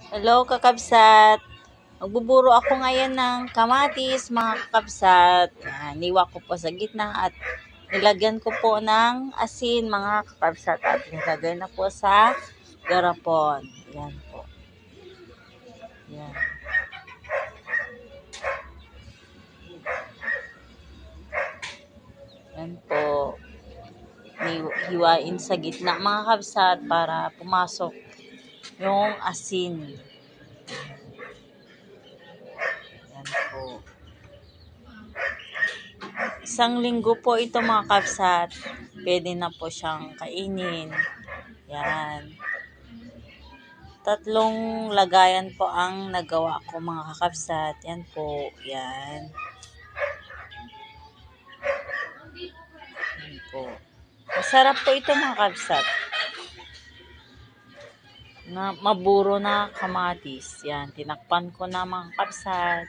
Hello, kakabsat. Magbuburo ako ngayon ng kamatis, mga kakabsat. Yan, niwa ko po sa gitna at nilagyan ko po ng asin, mga kakabsat. At nilagay na po sa garapon. Yan po. Yan. Yan po. Hiwain sa gitna, mga kabsat, para pumasok yung asin. Yan po. Isang linggo po ito, mga kabsat. Pwede na po siyang kainin. Yan. 3 lagayan po ang nagawa ko, mga kakabsat. Yan po. Yan. Yan po. Masarap po ito, mga kakabsat. Na maburo na kamatis. Yan. Tinakpan ko na, mga kakabsat.